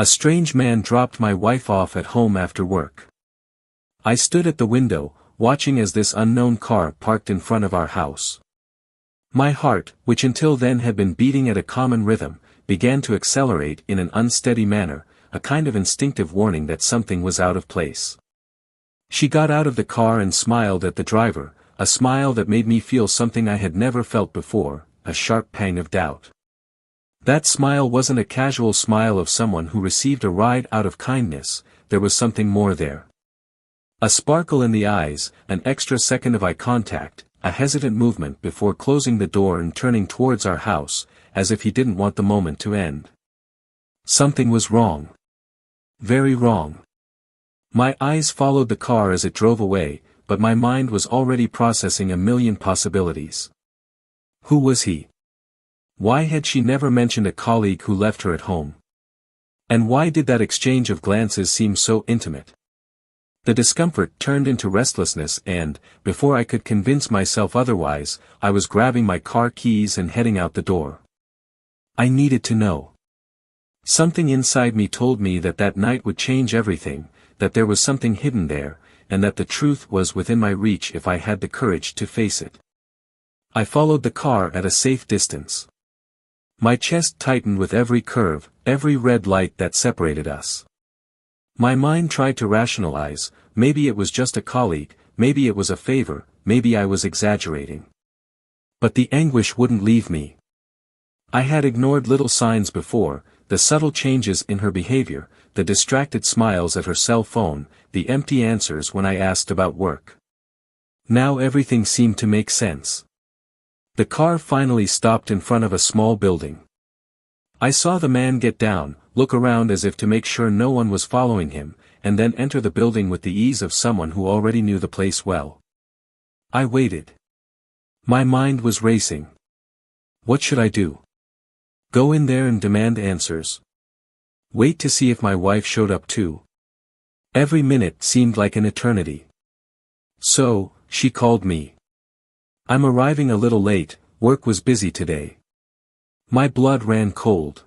A strange man dropped my wife off at home after work. I stood at the window, watching as this unknown car parked in front of our house. My heart, which until then had been beating at a common rhythm, began to accelerate in an unsteady manner, a kind of instinctive warning that something was out of place. She got out of the car and smiled at the driver, a smile that made me feel something I had never felt before, a sharp pang of doubt. That smile wasn't a casual smile of someone who received a ride out of kindness, there was something more there. A sparkle in the eyes, an extra second of eye contact, a hesitant movement before closing the door and turning towards our house, as if he didn't want the moment to end. Something was wrong. Very wrong. My eyes followed the car as it drove away, but my mind was already processing a million possibilities. Who was he? Why had she never mentioned a colleague who left her at home? And why did that exchange of glances seem so intimate? The discomfort turned into restlessness and, before I could convince myself otherwise, I was grabbing my car keys and heading out the door. I needed to know. Something inside me told me that that night would change everything, that there was something hidden there, and that the truth was within my reach if I had the courage to face it. I followed the car at a safe distance. My chest tightened with every curve, every red light that separated us. My mind tried to rationalize, maybe it was just a colleague, maybe it was a favor, maybe I was exaggerating. But the anguish wouldn't leave me. I had ignored little signs before, the subtle changes in her behavior, the distracted smiles at her cell phone, the empty answers when I asked about work. Now everything seemed to make sense. The car finally stopped in front of a small building. I saw the man get down, look around as if to make sure no one was following him, and then enter the building with the ease of someone who already knew the place well. I waited. My mind was racing. What should I do? Go in there and demand answers? Wait to see if my wife showed up too? Every minute seemed like an eternity. So, she called me. I'm arriving a little late, work was busy today. My blood ran cold.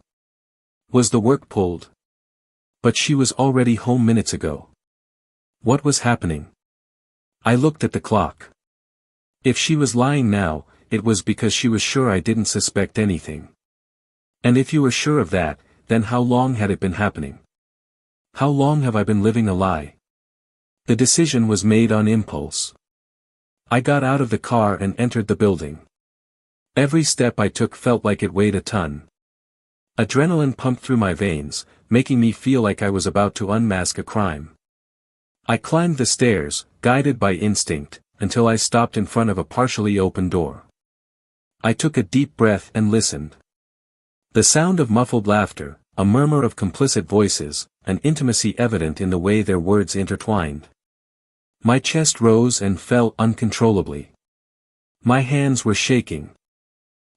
Was the work pulled? But she was already home minutes ago. What was happening? I looked at the clock. If she was lying now, it was because she was sure I didn't suspect anything. And if you were sure of that, then how long had it been happening? How long have I been living a lie? The decision was made on impulse. I got out of the car and entered the building. Every step I took felt like it weighed a ton. Adrenaline pumped through my veins, making me feel like I was about to unmask a crime. I climbed the stairs, guided by instinct, until I stopped in front of a partially open door. I took a deep breath and listened. The sound of muffled laughter, a murmur of complicit voices, an intimacy evident in the way their words intertwined. My chest rose and fell uncontrollably. My hands were shaking.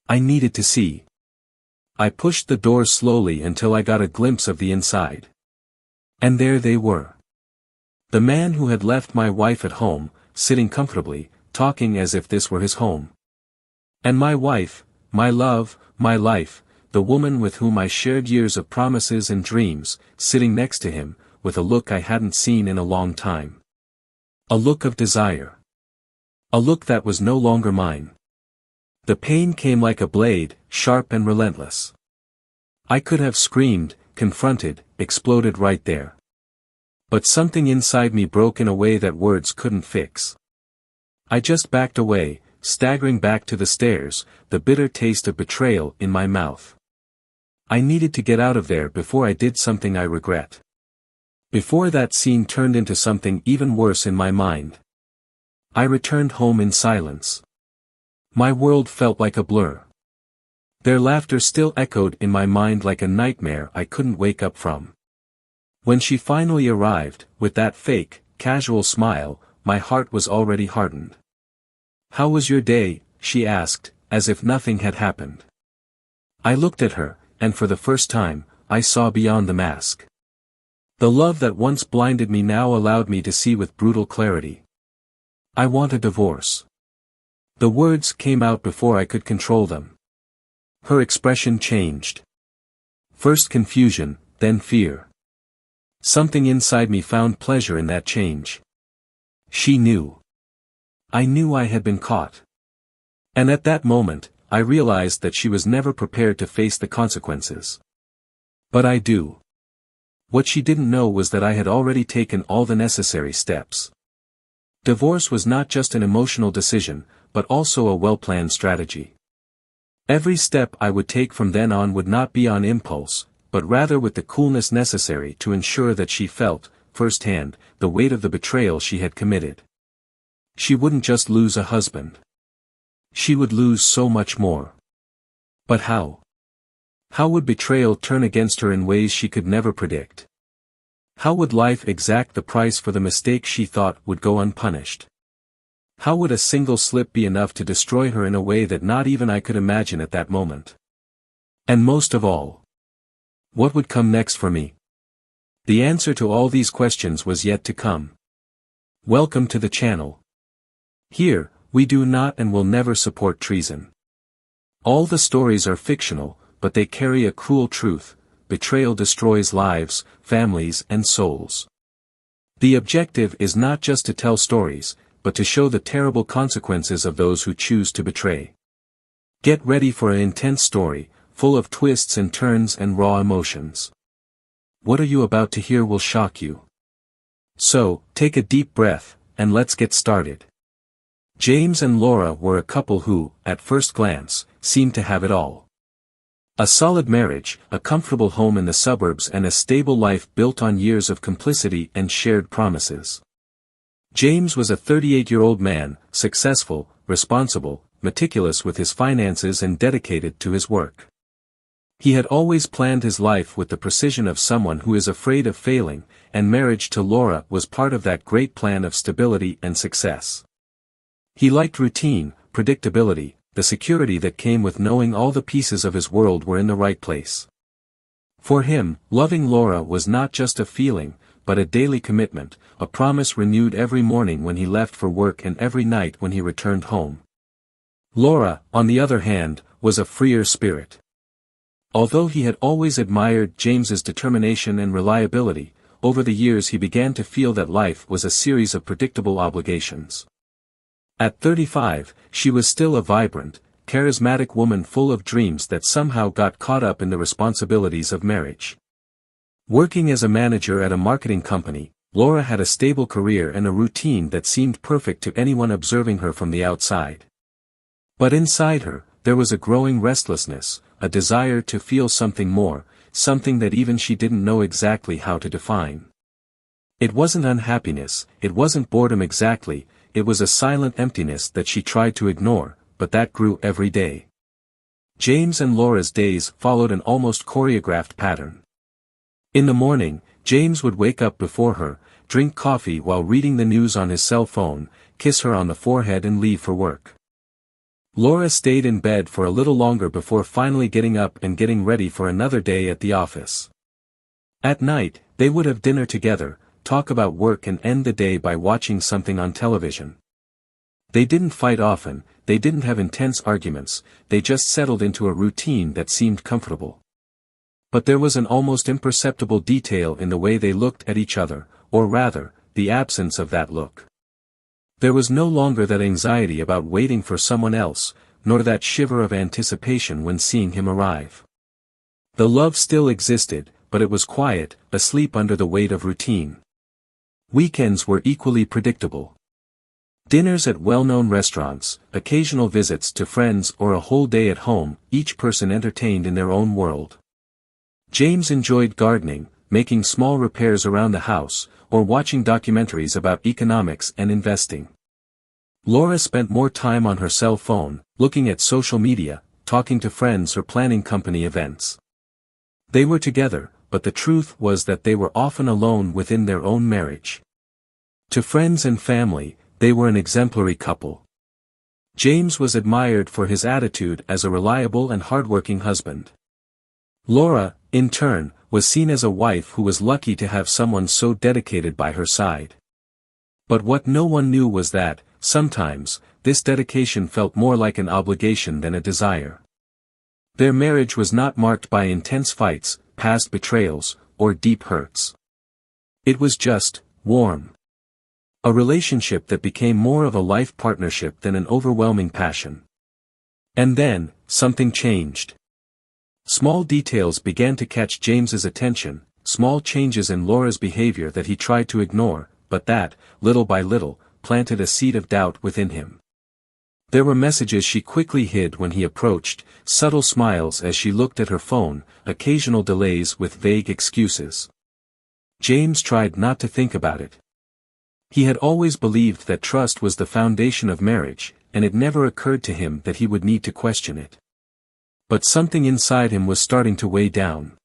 I needed to see. I pushed the door slowly until I got a glimpse of the inside. And there they were. The man who had left my wife at home, sitting comfortably, talking as if this were his home. And my wife, my love, my life, the woman with whom I shared years of promises and dreams, sitting next to him, with a look I hadn't seen in a long time. A look of desire. A look that was no longer mine. The pain came like a blade, sharp and relentless. I could have screamed, confronted, exploded right there. But something inside me broke in a way that words couldn't fix. I just backed away, staggering back to the stairs, the bitter taste of betrayal in my mouth. I needed to get out of there before I did something I regret. Before that scene turned into something even worse in my mind. I returned home in silence. My world felt like a blur. Their laughter still echoed in my mind like a nightmare I couldn't wake up from. When she finally arrived, with that fake, casual smile, my heart was already hardened. "How was your day?" she asked, as if nothing had happened. I looked at her, and for the first time, I saw beyond the mask. The love that once blinded me now allowed me to see with brutal clarity. "I want a divorce." The words came out before I could control them. Her expression changed. First confusion, then fear. Something inside me found pleasure in that change. She knew. I knew I had been caught. And at that moment, I realized that she was never prepared to face the consequences. But I do. What she didn't know was that I had already taken all the necessary steps. Divorce was not just an emotional decision, but also a well-planned strategy. Every step I would take from then on would not be on impulse, but rather with the coolness necessary to ensure that she felt, firsthand, the weight of the betrayal she had committed. She wouldn't just lose a husband. She would lose so much more. But how? How would betrayal turn against her in ways she could never predict? How would life exact the price for the mistake she thought would go unpunished? How would a single slip be enough to destroy her in a way that not even I could imagine at that moment? And most of all, what would come next for me? The answer to all these questions was yet to come. Welcome to the channel. Here, we do not and will never support treason. All the stories are fictional, but they carry a cruel truth: betrayal destroys lives, families and souls. The objective is not just to tell stories, but to show the terrible consequences of those who choose to betray. Get ready for an intense story, full of twists and turns and raw emotions. What are you about to hear will shock you. So, take a deep breath, and let's get started. James and Laura were a couple who, at first glance, seemed to have it all. A solid marriage, a comfortable home in the suburbs and a stable life built on years of complicity and shared promises. James was a 38-year-old man, successful, responsible, meticulous with his finances and dedicated to his work. He had always planned his life with the precision of someone who is afraid of failing, and marriage to Laura was part of that great plan of stability and success. He liked routine, predictability, the security that came with knowing all the pieces of his world were in the right place. For him, loving Laura was not just a feeling, but a daily commitment, a promise renewed every morning when he left for work and every night when he returned home. Laura, on the other hand, was a freer spirit. Although he had always admired James's determination and reliability, over the years he began to feel that life was a series of predictable obligations. At 35, she was still a vibrant, charismatic woman full of dreams that somehow got caught up in the responsibilities of marriage. Working as a manager at a marketing company, Laura had a stable career and a routine that seemed perfect to anyone observing her from the outside. But inside her, there was a growing restlessness, a desire to feel something more, something that even she didn't know exactly how to define. It wasn't unhappiness, it wasn't boredom exactly, it was a silent emptiness that she tried to ignore, but that grew every day. James and Laura's days followed an almost choreographed pattern. In the morning, James would wake up before her, drink coffee while reading the news on his cell phone, kiss her on the forehead and leave for work. Laura stayed in bed for a little longer before finally getting up and getting ready for another day at the office. At night, they would have dinner together, talk about work and end the day by watching something on television. They didn't fight often, they didn't have intense arguments, they just settled into a routine that seemed comfortable. But there was an almost imperceptible detail in the way they looked at each other, or rather, the absence of that look. There was no longer that anxiety about waiting for someone else, nor that shiver of anticipation when seeing him arrive. The love still existed, but it was quiet, asleep under the weight of routine. Weekends were equally predictable. Dinners at well-known restaurants, occasional visits to friends or a whole day at home, each person entertained in their own world. James enjoyed gardening, making small repairs around the house, or watching documentaries about economics and investing. Laura spent more time on her cell phone, looking at social media, talking to friends or planning company events. They were together, but the truth was that they were often alone within their own marriage. To friends and family, they were an exemplary couple. James was admired for his attitude as a reliable and hardworking husband. Laura, in turn, was seen as a wife who was lucky to have someone so dedicated by her side. But what no one knew was that, sometimes, this dedication felt more like an obligation than a desire. Their marriage was not marked by intense fights, past betrayals, or deep hurts. It was just, warm. A relationship that became more of a life partnership than an overwhelming passion. And then, something changed. Small details began to catch James's attention, small changes in Laura's behavior that he tried to ignore, but that, little by little, planted a seed of doubt within him. There were messages she quickly hid when he approached, subtle smiles as she looked at her phone, occasional delays with vague excuses. James tried not to think about it. He had always believed that trust was the foundation of marriage, and it never occurred to him that he would need to question it. But something inside him was starting to weigh down.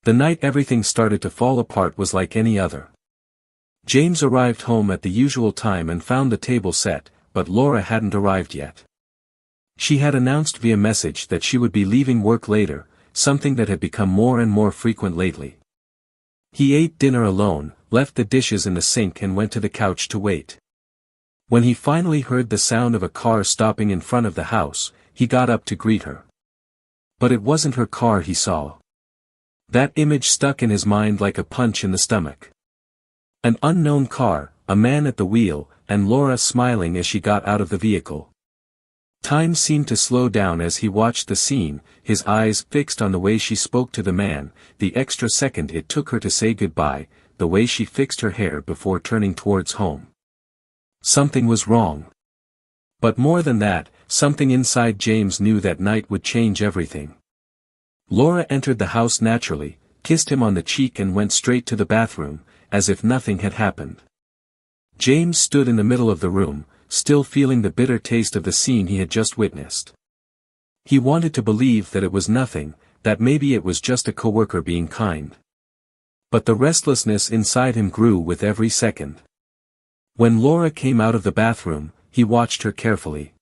The night everything started to fall apart was like any other. James arrived home at the usual time and found the table set, but Laura hadn't arrived yet. She had announced via message that she would be leaving work later, something that had become more and more frequent lately. He ate dinner alone, left the dishes in the sink and went to the couch to wait. When he finally heard the sound of a car stopping in front of the house, he got up to greet her. But it wasn't her car he saw. That image stuck in his mind like a punch in the stomach. An unknown car, a man at the wheel, and Laura smiling as she got out of the vehicle. Time seemed to slow down as he watched the scene, his eyes fixed on the way she spoke to the man, the extra second it took her to say goodbye, the way she fixed her hair before turning towards home. Something was wrong. But more than that, something inside James knew that night would change everything. Laura entered the house naturally, kissed him on the cheek and went straight to the bathroom, as if nothing had happened. James stood in the middle of the room, still feeling the bitter taste of the scene he had just witnessed. He wanted to believe that it was nothing, that maybe it was just a coworker being kind. But the restlessness inside him grew with every second. When Laura came out of the bathroom, he watched her carefully.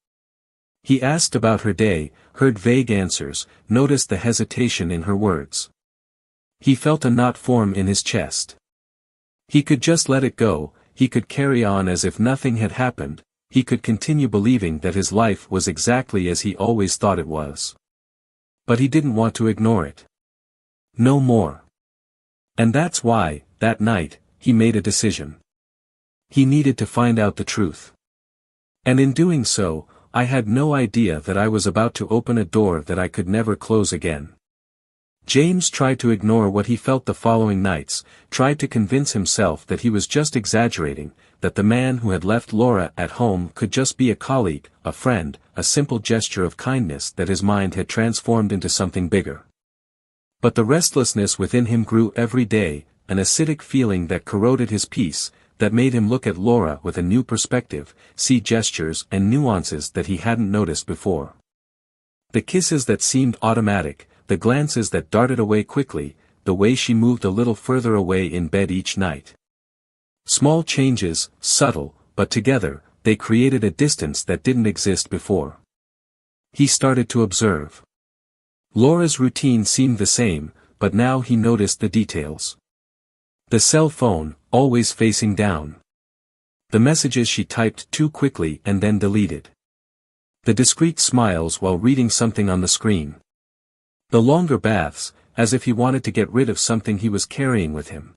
He asked about her day, heard vague answers, noticed the hesitation in her words. He felt a knot form in his chest. He could just let it go, he could carry on as if nothing had happened, he could continue believing that his life was exactly as he always thought it was. But he didn't want to ignore it. No more. And that's why, that night, he made a decision. He needed to find out the truth. And in doing so, I had no idea that I was about to open a door that I could never close again. James tried to ignore what he felt the following nights, tried to convince himself that he was just exaggerating, that the man who had left Laura at home could just be a colleague, a friend, a simple gesture of kindness that his mind had transformed into something bigger. But the restlessness within him grew every day, an acidic feeling that corroded his peace, that made him look at Laura with a new perspective, see gestures and nuances that he hadn't noticed before. The kisses that seemed automatic, the glances that darted away quickly, the way she moved a little further away in bed each night. Small changes, subtle, but together, they created a distance that didn't exist before. He started to observe. Laura's routine seemed the same, but now he noticed the details. The cell phone, always facing down. The messages she typed too quickly and then deleted. The discreet smiles while reading something on the screen. The longer baths, as if he wanted to get rid of something he was carrying with him.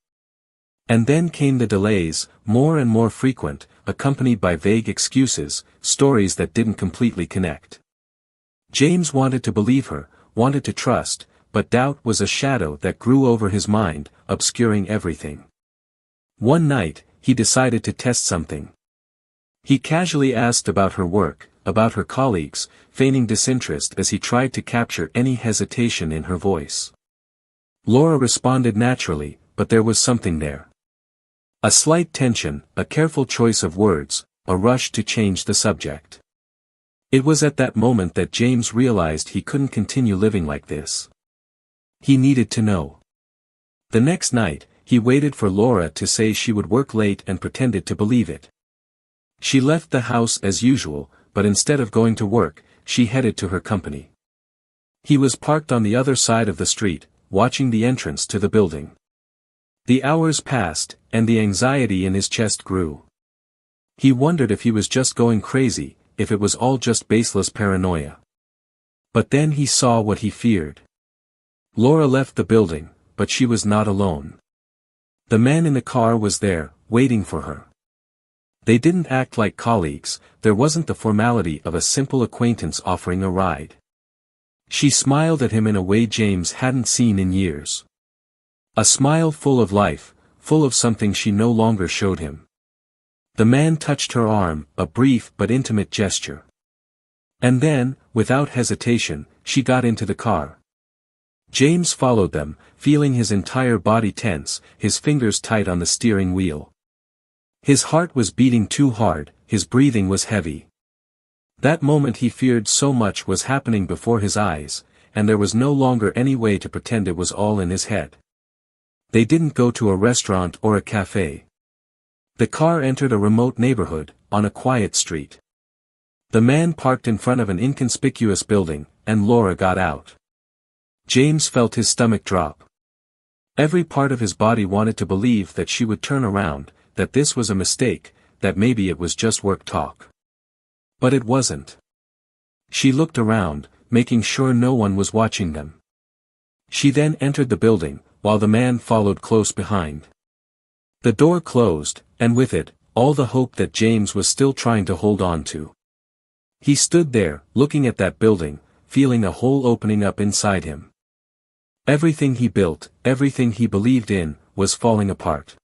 And then came the delays, more and more frequent, accompanied by vague excuses, stories that didn't completely connect. James wanted to believe her, wanted to trust, but doubt was a shadow that grew over his mind, obscuring everything. One night, he decided to test something. He casually asked about her work, about her colleagues, feigning disinterest as he tried to capture any hesitation in her voice. Laura responded naturally, but there was something there. A slight tension, a careful choice of words, a rush to change the subject. It was at that moment that James realized he couldn't continue living like this. He needed to know. The next night, he waited for Laura to say she would work late and pretended to believe it. She left the house as usual, but instead of going to work, she headed to her company. He was parked on the other side of the street, watching the entrance to the building. The hours passed, and the anxiety in his chest grew. He wondered if he was just going crazy, if it was all just baseless paranoia. But then he saw what he feared. Laura left the building, but she was not alone. The man in the car was there, waiting for her. They didn't act like colleagues, there wasn't the formality of a simple acquaintance offering a ride. She smiled at him in a way James hadn't seen in years. A smile full of life, full of something she no longer showed him. The man touched her arm, a brief but intimate gesture. And then, without hesitation, she got into the car. James followed them, feeling his entire body tense, his fingers tight on the steering wheel. His heart was beating too hard, his breathing was heavy. That moment he feared so much was happening before his eyes, and there was no longer any way to pretend it was all in his head. They didn't go to a restaurant or a cafe. The car entered a remote neighborhood, on a quiet street. The man parked in front of an inconspicuous building, and Laura got out. James felt his stomach drop. Every part of his body wanted to believe that she would turn around, that this was a mistake, that maybe it was just work talk. But it wasn't. She looked around, making sure no one was watching them. She then entered the building, while the man followed close behind. The door closed, and with it, all the hope that James was still trying to hold on to. He stood there, looking at that building, feeling a hole opening up inside him. Everything he built, everything he believed in, was falling apart.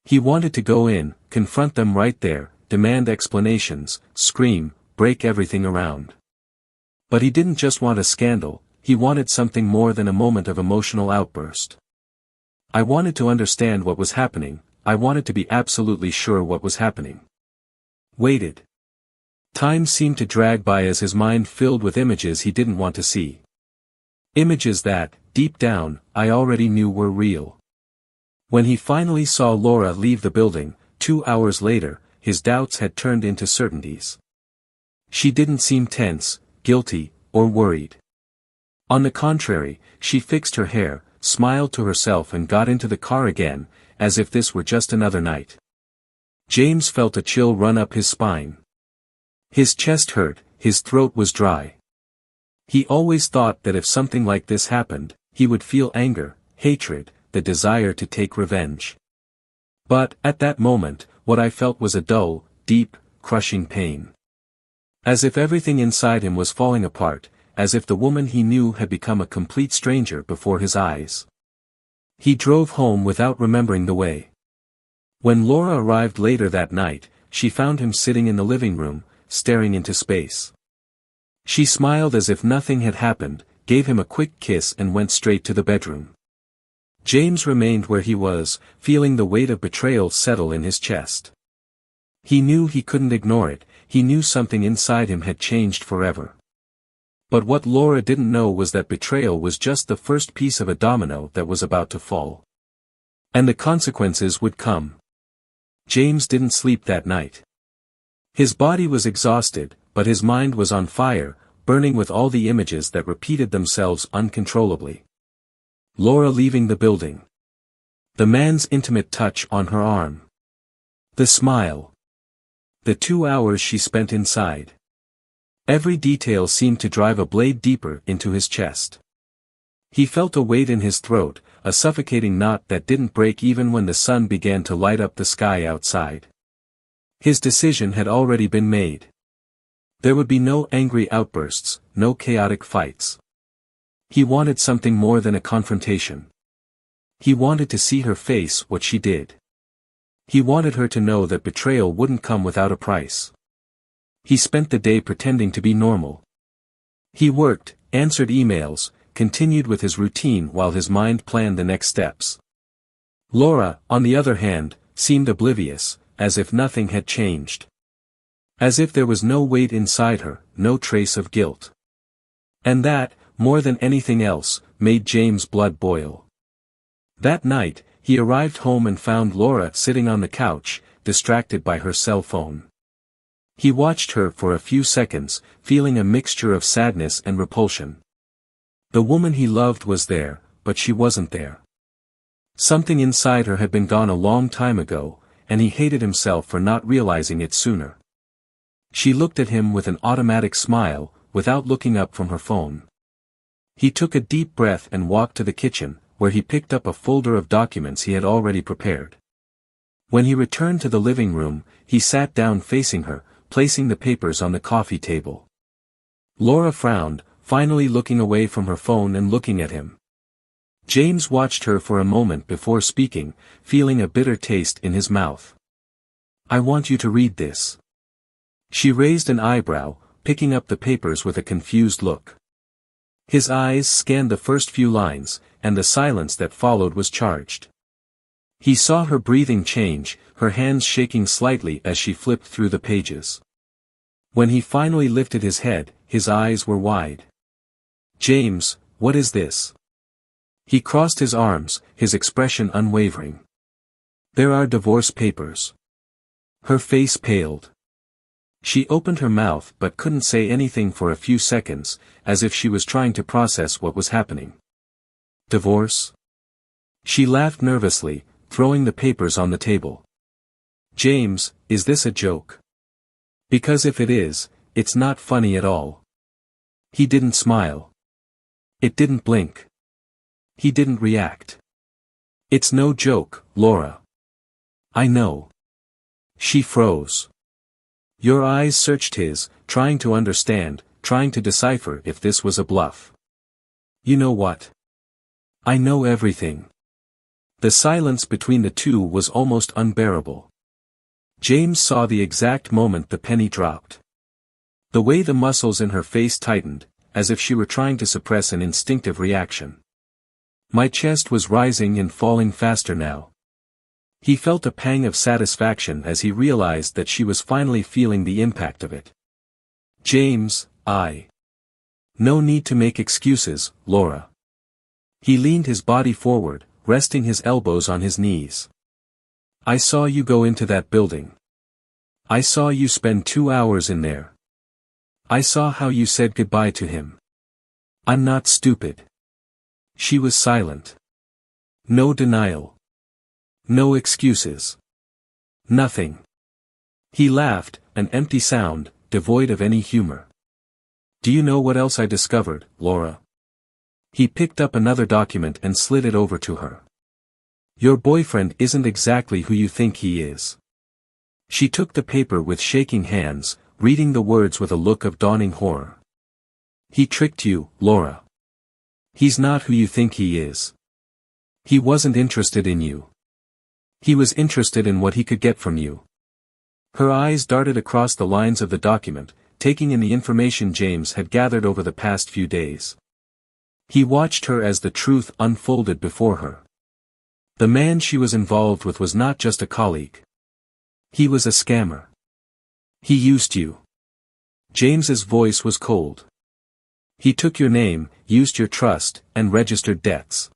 He wanted to go in, confront them right there, demand explanations, scream, break everything around. But he didn't just want a scandal, he wanted something more than a moment of emotional outburst. I wanted to understand what was happening, I wanted to be absolutely sure what was happening. Waited. Time seemed to drag by as his mind filled with images he didn't want to see. Images that, deep down, I already knew were real. When he finally saw Laura leave the building, 2 hours later, his doubts had turned into certainties. She didn't seem tense, guilty, or worried. On the contrary, she fixed her hair, smiled to herself and got into the car again, as if this were just another night. James felt a chill run up his spine. His chest hurt, his throat was dry. He always thought that if something like this happened, he would feel anger, hatred, the desire to take revenge. But, at that moment, what I felt was a dull, deep, crushing pain. As if everything inside him was falling apart, as if the woman he knew had become a complete stranger before his eyes. He drove home without remembering the way. When Laura arrived later that night, she found him sitting in the living room, staring into space. She smiled as if nothing had happened, gave him a quick kiss and went straight to the bedroom. James remained where he was, feeling the weight of betrayal settle in his chest. He knew he couldn't ignore it, he knew something inside him had changed forever. But what Laura didn't know was that betrayal was just the first piece of a domino that was about to fall. And the consequences would come. James didn't sleep that night. His body was exhausted, but his mind was on fire, burning with all the images that repeated themselves uncontrollably. Laura leaving the building. The man's intimate touch on her arm. The smile. The 2 hours she spent inside. Every detail seemed to drive a blade deeper into his chest. He felt a weight in his throat, a suffocating knot that didn't break even when the sun began to light up the sky outside. His decision had already been made. There would be no angry outbursts, no chaotic fights. He wanted something more than a confrontation. He wanted to see her face what she did. He wanted her to know that betrayal wouldn't come without a price. He spent the day pretending to be normal. He worked, answered emails, continued with his routine while his mind planned the next steps. Laura, on the other hand, seemed oblivious, as if nothing had changed. As if there was no weight inside her, no trace of guilt. And that, more than anything else, made James' blood boil. That night, he arrived home and found Laura sitting on the couch, distracted by her cell phone. He watched her for a few seconds, feeling a mixture of sadness and repulsion. The woman he loved was there, but she wasn't there. Something inside her had been gone a long time ago, and he hated himself for not realizing it sooner. She looked at him with an automatic smile, without looking up from her phone. He took a deep breath and walked to the kitchen, where he picked up a folder of documents he had already prepared. When he returned to the living room, he sat down facing her, placing the papers on the coffee table. Laura frowned, finally looking away from her phone and looking at him. James watched her for a moment before speaking, feeling a bitter taste in his mouth. "I want you to read this." She raised an eyebrow, picking up the papers with a confused look. His eyes scanned the first few lines, and the silence that followed was charged. He saw her breathing change, her hands shaking slightly as she flipped through the pages. When he finally lifted his head, his eyes were wide. "James, what is this?" He crossed his arms, his expression unwavering. "There are divorce papers." Her face paled. She opened her mouth but couldn't say anything for a few seconds, as if she was trying to process what was happening. "Divorce?" She laughed nervously, throwing the papers on the table. "James, is this a joke? Because if it is, it's not funny at all." He didn't smile. It didn't blink. He didn't react. "It's no joke, Laura. I know." She froze. Your eyes searched his, trying to understand, trying to decipher if this was a bluff. "You know what? I know everything." The silence between the two was almost unbearable. James saw the exact moment the penny dropped. The way the muscles in her face tightened, as if she were trying to suppress an instinctive reaction. My chest was rising and falling faster now. He felt a pang of satisfaction as he realized that she was finally feeling the impact of it. "James, No need to make excuses, Laura." He leaned his body forward, resting his elbows on his knees. "I saw you go into that building. I saw you spend 2 hours in there. I saw how you said goodbye to him. I'm not stupid." She was silent. No denial. No excuses. Nothing. He laughed, an empty sound, devoid of any humor. "Do you know what else I discovered, Laura?" He picked up another document and slid it over to her. "Your boyfriend isn't exactly who you think he is." She took the paper with shaking hands, reading the words with a look of dawning horror. "He tricked you, Laura. He's not who you think he is. He wasn't interested in you. He was interested in what he could get from you." Her eyes darted across the lines of the document, taking in the information James had gathered over the past few days. He watched her as the truth unfolded before her. The man she was involved with was not just a colleague. He was a scammer. He used you. James's voice was cold. He took your name, used your trust, and registered debts.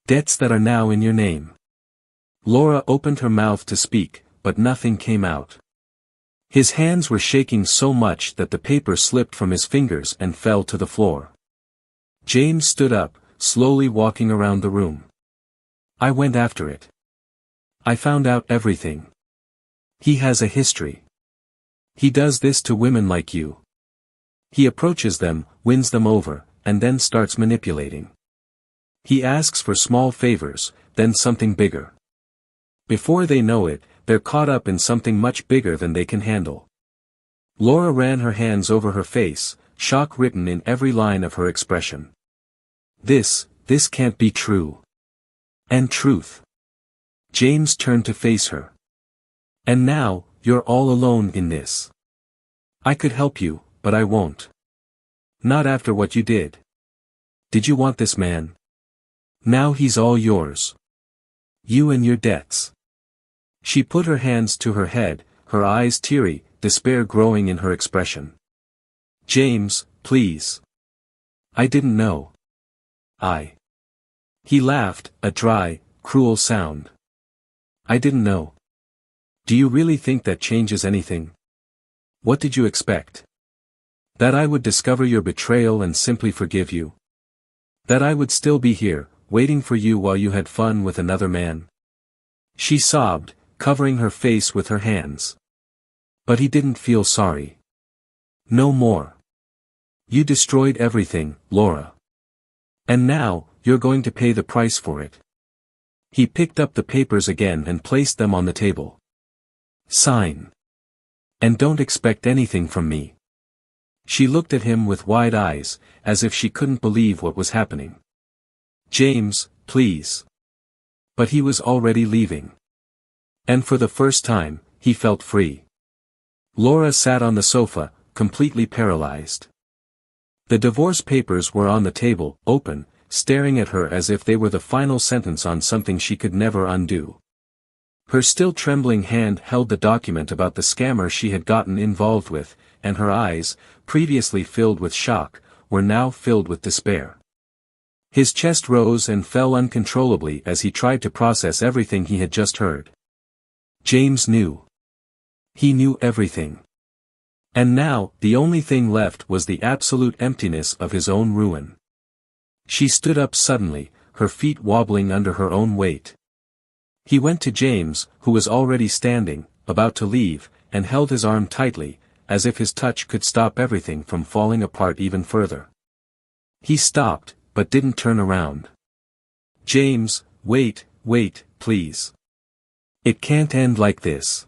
Debts that are now in your name. Laura opened her mouth to speak, but nothing came out. His hands were shaking so much that the paper slipped from his fingers and fell to the floor. James stood up, slowly walking around the room. "I went after it. I found out everything. He has a history. He does this to women like you. He approaches them, wins them over, and then starts manipulating. He asks for small favors, then something bigger. Before they know it, they're caught up in something much bigger than they can handle." Laura ran her hands over her face, shock written in every line of her expression. This can't be true. And truth. James turned to face her. "And now, you're all alone in this. I could help you, but I won't. Not after what you did. Did you want this man? Now he's all yours. You and your debts." She put her hands to her head, her eyes teary, despair growing in her expression. "James, please. I didn't know. He laughed, a dry, cruel sound. "I didn't know. Do you really think that changes anything? What did you expect? That I would discover your betrayal and simply forgive you? That I would still be here, waiting for you while you had fun with another man?" She sobbed, covering her face with her hands. But he didn't feel sorry. "No more. You destroyed everything, Laura. And now, you're going to pay the price for it. He picked up the papers again and placed them on the table. Sign. And don't expect anything from me. She looked at him with wide eyes, as if she couldn't believe what was happening. James, please. But he was already leaving. And for the first time, he felt free. Laura sat on the sofa, completely paralyzed. The divorce papers were on the table, open, staring at her as if they were the final sentence on something she could never undo. Her still trembling hand held the document about the scammer she had gotten involved with, and her eyes, previously filled with shock, were now filled with despair. His chest rose and fell uncontrollably as he tried to process everything he had just heard. James knew. He knew everything. And now, the only thing left was the absolute emptiness of his own ruin. She stood up suddenly, her feet wobbling under her own weight. He went to James, who was already standing, about to leave, and held his arm tightly, as if his touch could stop everything from falling apart even further. He stopped, but didn't turn around. James, wait, please. It can't end like this.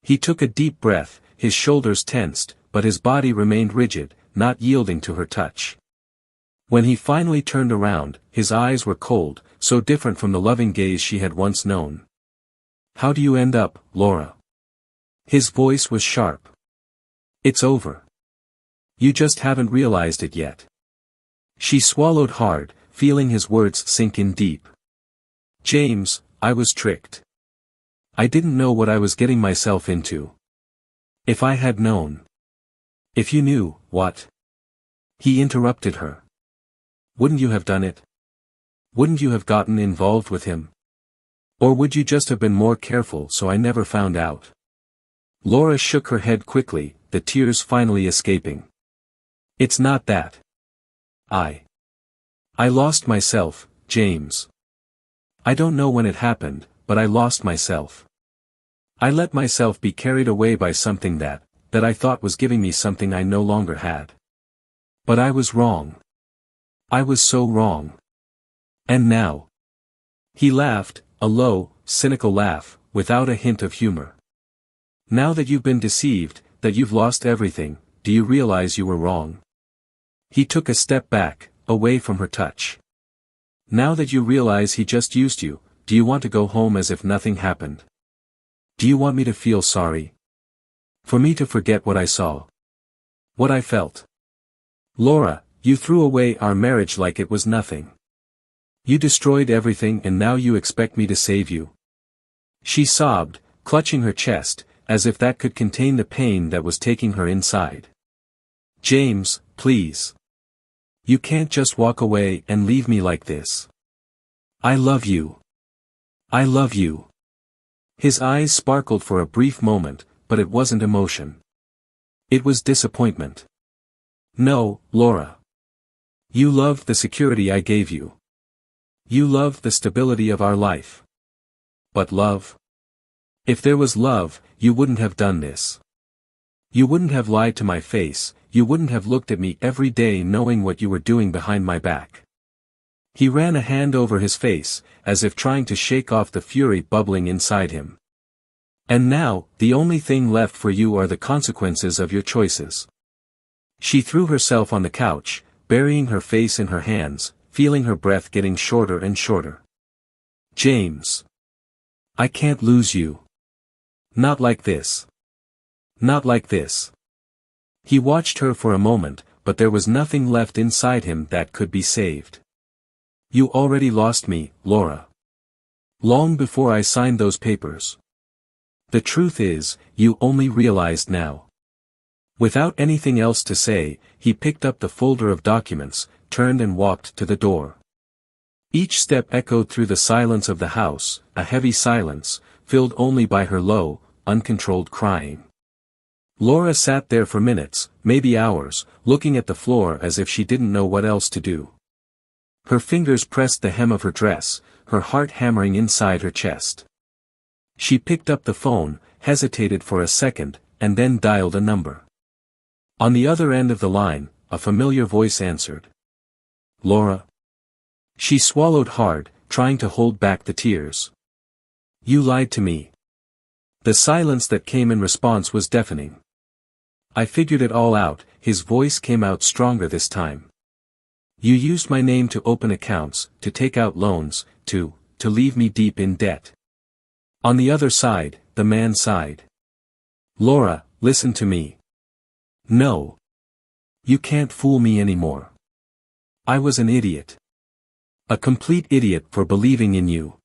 He took a deep breath, his shoulders tensed, but his body remained rigid, not yielding to her touch. When he finally turned around, his eyes were cold, so different from the loving gaze she had once known. How do you end up, Laura? His voice was sharp. It's over. You just haven't realized it yet. She swallowed hard, feeling his words sink in deep. James, I was tricked. I didn't know what I was getting myself into. If I had known. If you knew, what? He interrupted her. Wouldn't you have done it? Wouldn't you have gotten involved with him? Or would you just have been more careful so I never found out? Laura shook her head quickly, the tears finally escaping. It's not that. I lost myself, James. I don't know when it happened, but I lost myself. I let myself be carried away by something that I thought was giving me something I no longer had. But I was wrong. I was so wrong. And now. He laughed, a low, cynical laugh, without a hint of humor. Now that you've been deceived, that you've lost everything, do you realize you were wrong? He took a step back, away from her touch. Now that you realize he just used you, do you want to go home as if nothing happened? Do you want me to feel sorry? For me to forget what I saw? What I felt? Laura, you threw away our marriage like it was nothing. You destroyed everything and now you expect me to save you. She sobbed, clutching her chest, as if that could contain the pain that was taking her inside. James, please. You can't just walk away and leave me like this. I love you. I love you. His eyes sparkled for a brief moment, but it wasn't emotion. It was disappointment. No, Laura. You loved the security I gave you. You loved the stability of our life. But love? If there was love, you wouldn't have done this. You wouldn't have lied to my face, you wouldn't have looked at me every day knowing what you were doing behind my back. He ran a hand over his face, as if trying to shake off the fury bubbling inside him. And now, the only thing left for you are the consequences of your choices. She threw herself on the couch, burying her face in her hands, feeling her breath getting shorter and shorter. James. I can't lose you. Not like this. Not like this. He watched her for a moment, but there was nothing left inside him that could be saved. You already lost me, Laura. Long before I signed those papers. The truth is, you only realized now. Without anything else to say, he picked up the folder of documents, turned and walked to the door. Each step echoed through the silence of the house, a heavy silence, filled only by her low, uncontrolled crying. Laura sat there for minutes, maybe hours, looking at the floor as if she didn't know what else to do. Her fingers pressed the hem of her dress, her heart hammering inside her chest. She picked up the phone, hesitated for a second, and then dialed a number. On the other end of the line, a familiar voice answered. Laura. She swallowed hard, trying to hold back the tears. You lied to me. The silence that came in response was deafening. I figured it all out, his voice came out stronger this time. You used my name to open accounts, to take out loans, to leave me deep in debt. On the other side, the man sighed. Laura, listen to me. No. You can't fool me anymore. I was an idiot. A complete idiot for believing in you.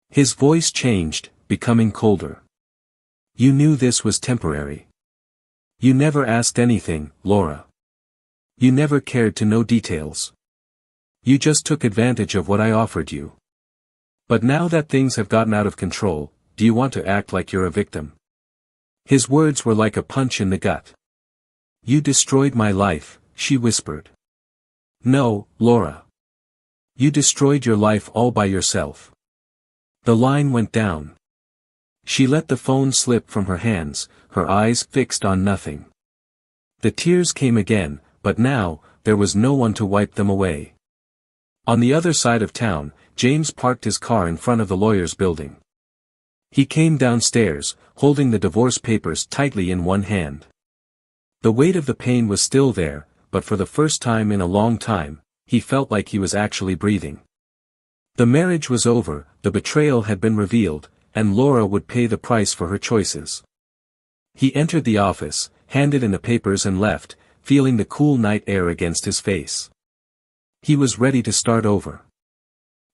His voice changed, becoming colder. You knew this was temporary. You never asked anything, Laura. You never cared to know details. You just took advantage of what I offered you. But now that things have gotten out of control, do you want to act like you're a victim? His words were like a punch in the gut. You destroyed my life, she whispered. No, Laura. You destroyed your life all by yourself. The line went down. She let the phone slip from her hands, her eyes fixed on nothing. The tears came again, but now, there was no one to wipe them away. On the other side of town, James parked his car in front of the lawyer's building. He came downstairs, holding the divorce papers tightly in one hand. The weight of the pain was still there, but for the first time in a long time, he felt like he was actually breathing. The marriage was over, the betrayal had been revealed, and Laura would pay the price for her choices. He entered the office, handed in the papers and left, feeling the cool night air against his face. He was ready to start over.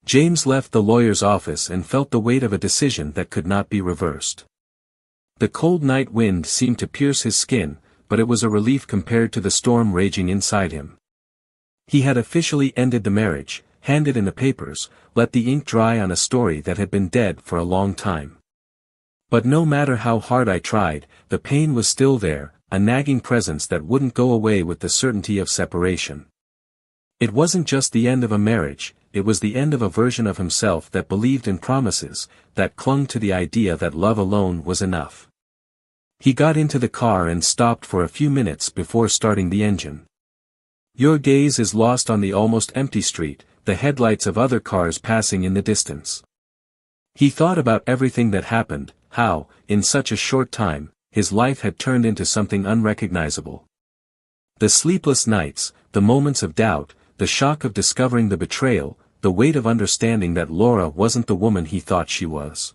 James left the lawyer's office and felt the weight of a decision that could not be reversed. The cold night wind seemed to pierce his skin, but it was a relief compared to the storm raging inside him. He had officially ended the marriage, handed in the papers, let the ink dry on a story that had been dead for a long time. But no matter how hard I tried, the pain was still there, a nagging presence that wouldn't go away with the certainty of separation. It wasn't just the end of a marriage, it was the end of a version of himself that believed in promises, that clung to the idea that love alone was enough. He got into the car and stopped for a few minutes before starting the engine. Your gaze is lost on the almost empty street, the headlights of other cars passing in the distance. He thought about everything that happened, how, in such a short time, his life had turned into something unrecognizable. The sleepless nights, the moments of doubt, the shock of discovering the betrayal, the weight of understanding that Laura wasn't the woman he thought she was.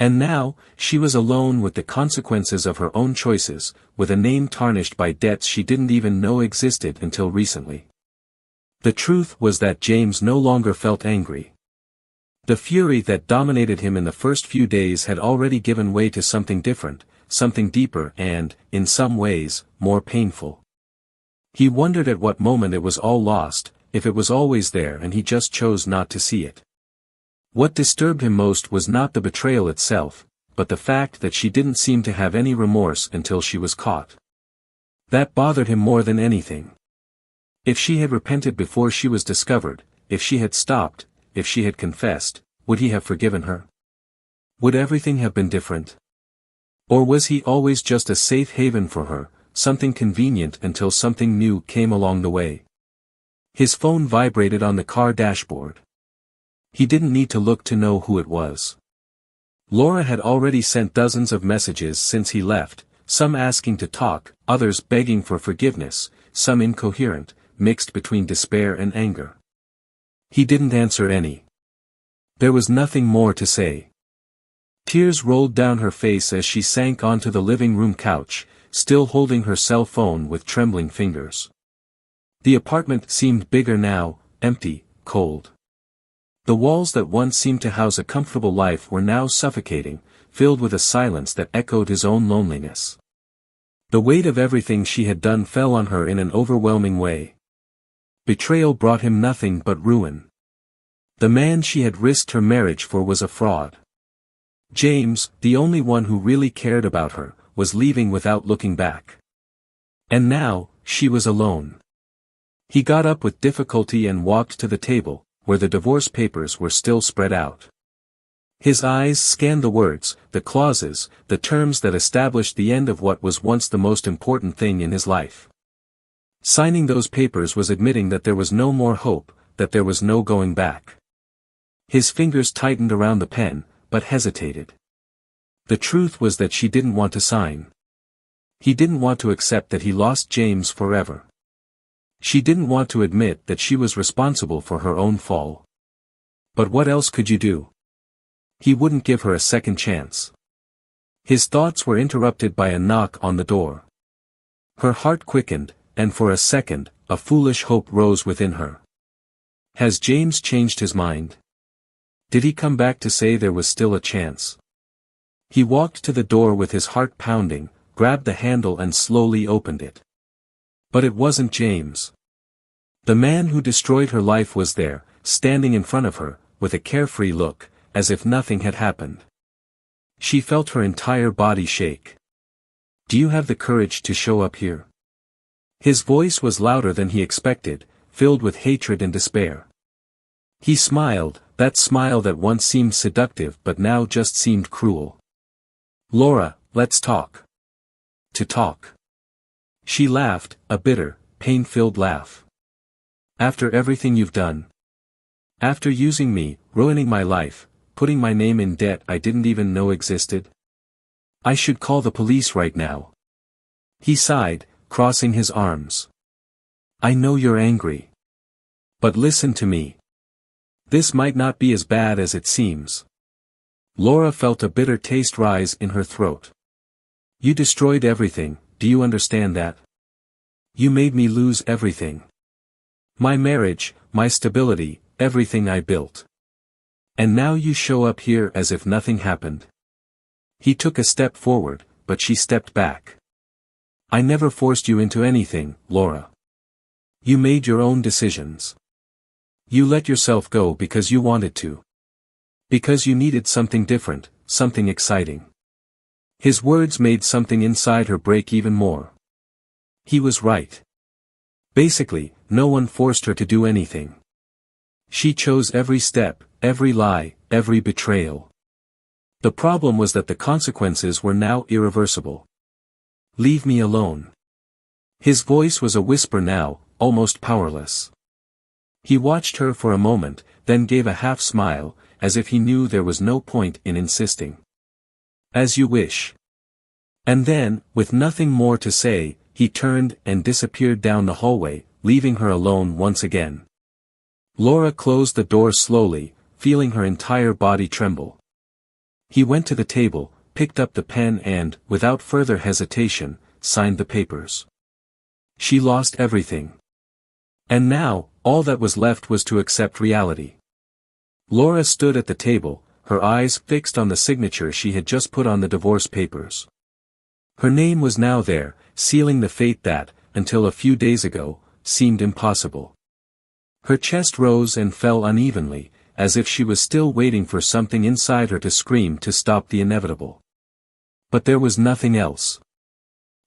And now, she was alone with the consequences of her own choices, with a name tarnished by debts she didn't even know existed until recently. The truth was that James no longer felt angry. The fury that dominated him in the first few days had already given way to something different, something deeper and, in some ways, more painful. He wondered at what moment it was all lost, if it was always there and he just chose not to see it. What disturbed him most was not the betrayal itself, but the fact that she didn't seem to have any remorse until she was caught. That bothered him more than anything. If she had repented before she was discovered, if she had stopped, if she had confessed, would he have forgiven her? Would everything have been different? Or was he always just a safe haven for her, something convenient until something new came along the way? His phone vibrated on the car dashboard. He didn't need to look to know who it was. Laura had already sent dozens of messages since he left, some asking to talk, others begging for forgiveness, some incoherent, mixed between despair and anger. He didn't answer any. There was nothing more to say. Tears rolled down her face as she sank onto the living room couch, still holding her cell phone with trembling fingers. The apartment seemed bigger now, empty, cold. The walls that once seemed to house a comfortable life were now suffocating, filled with a silence that echoed his own loneliness. The weight of everything she had done fell on her in an overwhelming way. Betrayal brought him nothing but ruin. The man she had risked her marriage for was a fraud. James, the only one who really cared about her, was leaving without looking back. And now, she was alone. He got up with difficulty and walked to the table, where the divorce papers were still spread out. His eyes scanned the words, the clauses, the terms that established the end of what was once the most important thing in his life. Signing those papers was admitting that there was no more hope, that there was no going back. His fingers tightened around the pen, but hesitated. The truth was that she didn't want to sign. He didn't want to accept that he lost James forever. She didn't want to admit that she was responsible for her own fall. But what else could you do? He wouldn't give her a second chance. His thoughts were interrupted by a knock on the door. Her heart quickened, and for a second, a foolish hope rose within her. Has James changed his mind? Did he come back to say there was still a chance? He walked to the door with his heart pounding, grabbed the handle and slowly opened it. But it wasn't James. The man who destroyed her life was there, standing in front of her, with a carefree look, as if nothing had happened. She felt her entire body shake. Do you have the courage to show up here? His voice was louder than he expected, filled with hatred and despair. He smiled, that smile that once seemed seductive but now just seemed cruel. Laura, let's talk. To talk. She laughed, a bitter, pain-filled laugh. After everything you've done. After using me, ruining my life, putting my name in debt I didn't even know existed? I should call the police right now. He sighed, crossing his arms. I know you're angry. But listen to me. This might not be as bad as it seems. Laura felt a bitter taste rise in her throat. You destroyed everything, do you understand that? You made me lose everything. My marriage, my stability, everything I built. And now you show up here as if nothing happened. He took a step forward, but she stepped back. I never forced you into anything, Laura. You made your own decisions. You let yourself go because you wanted to. Because you needed something different, something exciting. His words made something inside her break even more. He was right. Basically, no one forced her to do anything. She chose every step, every lie, every betrayal. The problem was that the consequences were now irreversible. Leave me alone. His voice was a whisper now, almost powerless. He watched her for a moment, then gave a half smile, as if he knew there was no point in insisting. As you wish. And then, with nothing more to say, he turned and disappeared down the hallway, leaving her alone once again. Laura closed the door slowly, feeling her entire body tremble. He went to the table, picked up the pen and, without further hesitation, signed the papers. She lost everything. And now, all that was left was to accept reality. Laura stood at the table, her eyes fixed on the signature she had just put on the divorce papers. Her name was now there, sealing the fate that, until a few days ago, seemed impossible. Her chest rose and fell unevenly, as if she was still waiting for something inside her to scream to stop the inevitable. But there was nothing else.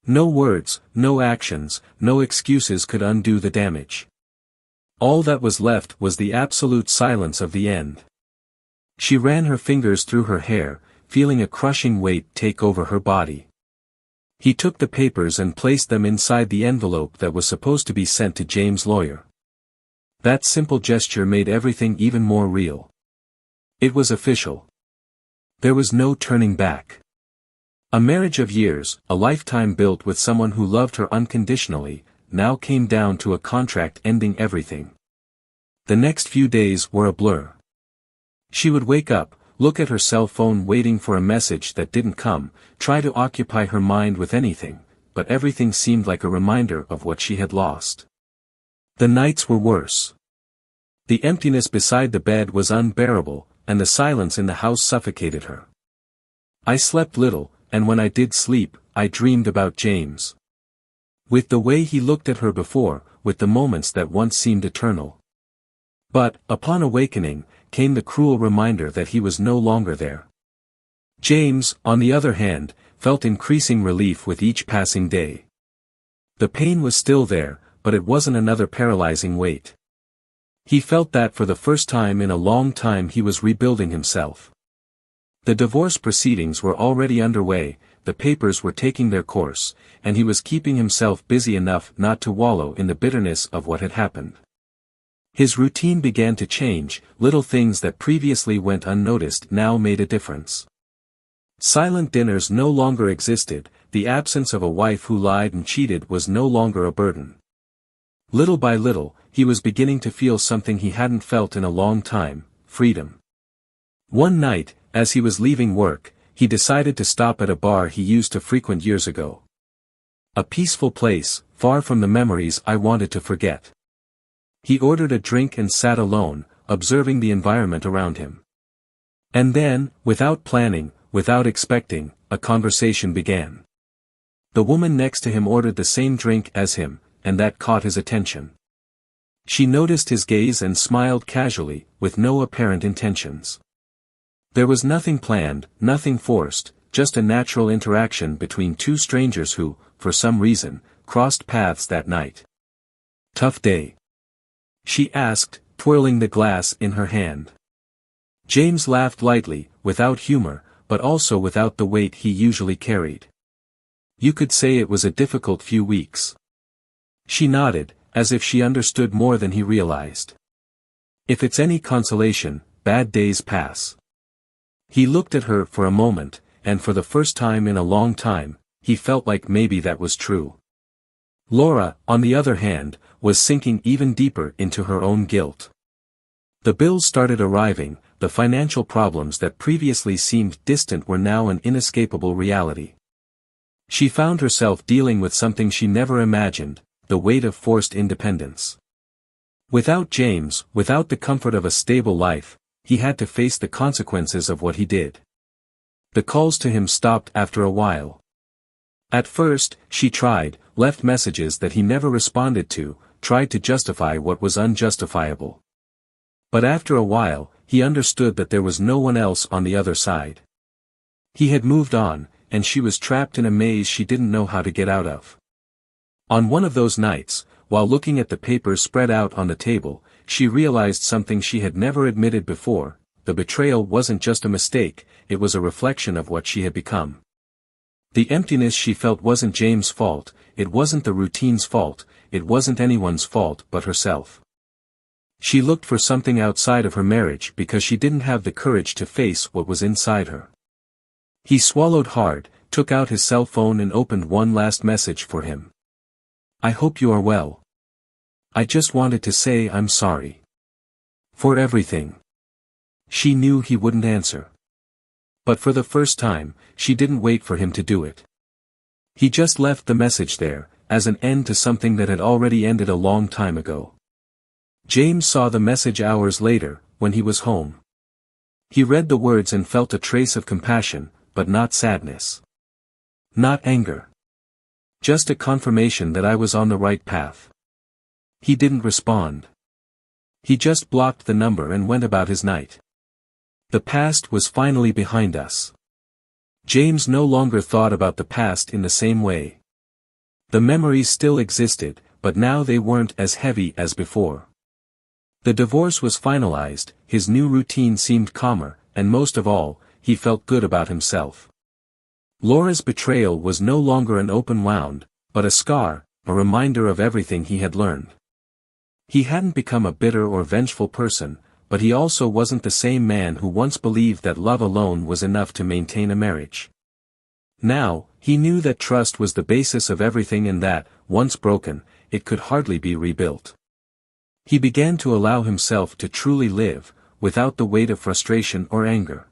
No words, no actions, no excuses could undo the damage. All that was left was the absolute silence of the end. She ran her fingers through her hair, feeling a crushing weight take over her body. He took the papers and placed them inside the envelope that was supposed to be sent to James' lawyer. That simple gesture made everything even more real. It was official. There was no turning back. A marriage of years, a lifetime built with someone who loved her unconditionally, now came down to a contract ending everything. The next few days were a blur. She would wake up, look at her cell phone waiting for a message that didn't come, try to occupy her mind with anything, but everything seemed like a reminder of what she had lost. The nights were worse. The emptiness beside the bed was unbearable, and the silence in the house suffocated her. I slept little, and when I did sleep, I dreamed about James. With the way he looked at her before, with the moments that once seemed eternal. But, upon awakening, came the cruel reminder that he was no longer there. James, on the other hand, felt increasing relief with each passing day. The pain was still there, but it wasn't another paralyzing weight. He felt that for the first time in a long time he was rebuilding himself. The divorce proceedings were already underway, the papers were taking their course, and he was keeping himself busy enough not to wallow in the bitterness of what had happened. His routine began to change, little things that previously went unnoticed now made a difference. Silent dinners no longer existed, the absence of a wife who lied and cheated was no longer a burden. Little by little, he was beginning to feel something he hadn't felt in a long time: freedom. One night, as he was leaving work, he decided to stop at a bar he used to frequent years ago. A peaceful place, far from the memories I wanted to forget. He ordered a drink and sat alone, observing the environment around him. And then, without planning, without expecting, a conversation began. The woman next to him ordered the same drink as him, and that caught his attention. She noticed his gaze and smiled casually, with no apparent intentions. There was nothing planned, nothing forced, just a natural interaction between two strangers who, for some reason, crossed paths that night. "Tough day?" she asked, twirling the glass in her hand. James laughed lightly, without humor, but also without the weight he usually carried. "You could say it was a difficult few weeks." She nodded, as if she understood more than he realized. "If it's any consolation, bad days pass." He looked at her for a moment, and for the first time in a long time, he felt like maybe that was true. Laura, on the other hand, was sinking even deeper into her own guilt. The bills started arriving, the financial problems that previously seemed distant were now an inescapable reality. She found herself dealing with something she never imagined: the weight of forced independence. Without James, without the comfort of a stable life, he had to face the consequences of what he did. The calls to him stopped after a while. At first, she left messages that he never responded to, tried to justify what was unjustifiable. But after a while, he understood that there was no one else on the other side. He had moved on, and she was trapped in a maze she didn't know how to get out of. On one of those nights, while looking at the papers spread out on the table, she realized something she had never admitted before: the betrayal wasn't just a mistake, it was a reflection of what she had become. The emptiness she felt wasn't James' fault, it wasn't the routine's fault, it wasn't anyone's fault but herself. She looked for something outside of her marriage because she didn't have the courage to face what was inside her. He swallowed hard, took out his cell phone and opened one last message for him. "I hope you are well. I just wanted to say I'm sorry. For everything." She knew he wouldn't answer. But for the first time, she didn't wait for him to do it. He just left the message there, as an end to something that had already ended a long time ago. James saw the message hours later, when he was home. He read the words and felt a trace of compassion, but not sadness. Not anger. Just a confirmation that I was on the right path. He didn't respond. He just blocked the number and went about his night. The past was finally behind us. James no longer thought about the past in the same way. The memories still existed, but now they weren't as heavy as before. The divorce was finalized, his new routine seemed calmer, and most of all, he felt good about himself. Laura's betrayal was no longer an open wound, but a scar, a reminder of everything he had learned. He hadn't become a bitter or vengeful person, but he also wasn't the same man who once believed that love alone was enough to maintain a marriage. Now, he knew that trust was the basis of everything and that, once broken, it could hardly be rebuilt. He began to allow himself to truly live, without the weight of frustration or anger.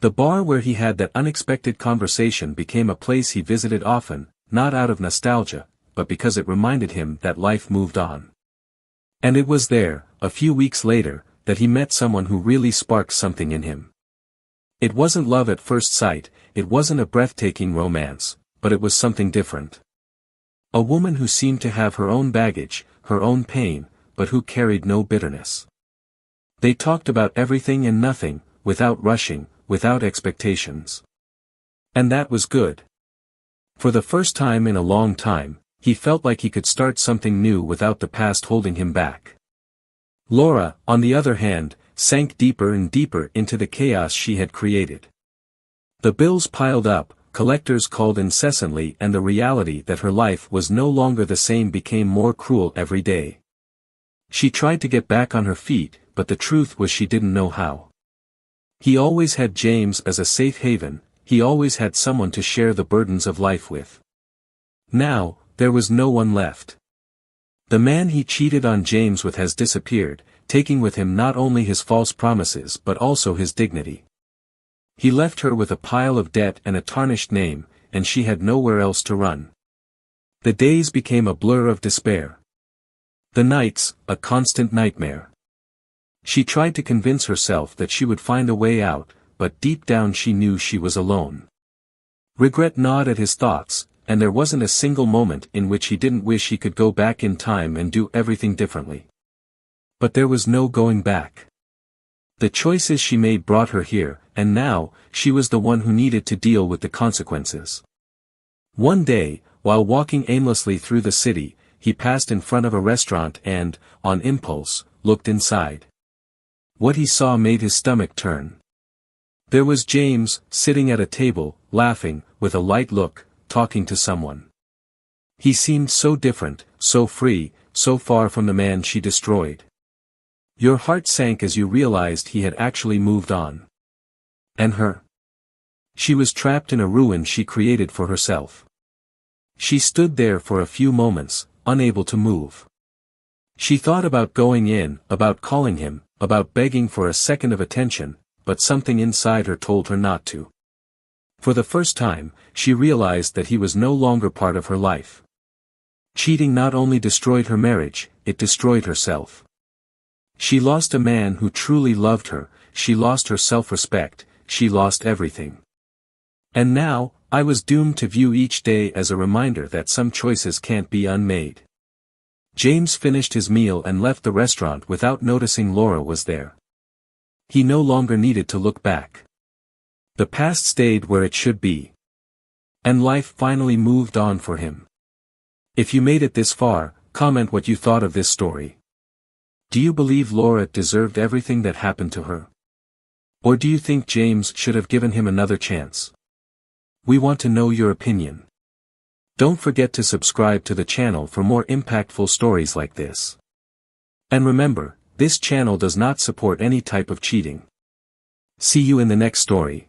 The bar where he had that unexpected conversation became a place he visited often, not out of nostalgia, but because it reminded him that life moved on. And it was there, a few weeks later, that he met someone who really sparked something in him. It wasn't love at first sight, it wasn't a breathtaking romance, but it was something different. A woman who seemed to have her own baggage, her own pain, but who carried no bitterness. They talked about everything and nothing, without rushing, without expectations. And that was good. For the first time in a long time, he felt like he could start something new without the past holding him back. Laura, on the other hand, sank deeper and deeper into the chaos she had created. The bills piled up, collectors called incessantly, and the reality that her life was no longer the same became more cruel every day. She tried to get back on her feet, but the truth was she didn't know how. He always had James as a safe haven, he always had someone to share the burdens of life with. Now, there was no one left. The man he cheated on James with has disappeared, taking with him not only his false promises but also his dignity. He left her with a pile of debt and a tarnished name, and she had nowhere else to run. The days became a blur of despair. The nights, a constant nightmare. She tried to convince herself that she would find a way out, but deep down she knew she was alone. Regret gnawed at his thoughts, and there wasn't a single moment in which he didn't wish he could go back in time and do everything differently. But there was no going back. The choices she made brought her here, and now, she was the one who needed to deal with the consequences. One day, while walking aimlessly through the city, he passed in front of a restaurant and, on impulse, looked inside. What he saw made his stomach turn. There was James, sitting at a table, laughing, with a light look, talking to someone. He seemed so different, so free, so far from the man she destroyed. Your heart sank as you realized he had actually moved on. And her? She was trapped in a ruin she created for herself. She stood there for a few moments, unable to move. She thought about going in, about calling him, about begging for a second of attention, but something inside her told her not to. For the first time, she realized that he was no longer part of her life. Cheating not only destroyed her marriage, it destroyed herself. She lost a man who truly loved her, she lost her self-respect, she lost everything. And now, I was doomed to view each day as a reminder that some choices can't be unmade. James finished his meal and left the restaurant without noticing Laura was there. He no longer needed to look back. The past stayed where it should be. And life finally moved on for him. If you made it this far, comment what you thought of this story. Do you believe Laura deserved everything that happened to her? Or do you think James should have given him another chance? We want to know your opinion. Don't forget to subscribe to the channel for more impactful stories like this. And remember, this channel does not support any type of cheating. See you in the next story.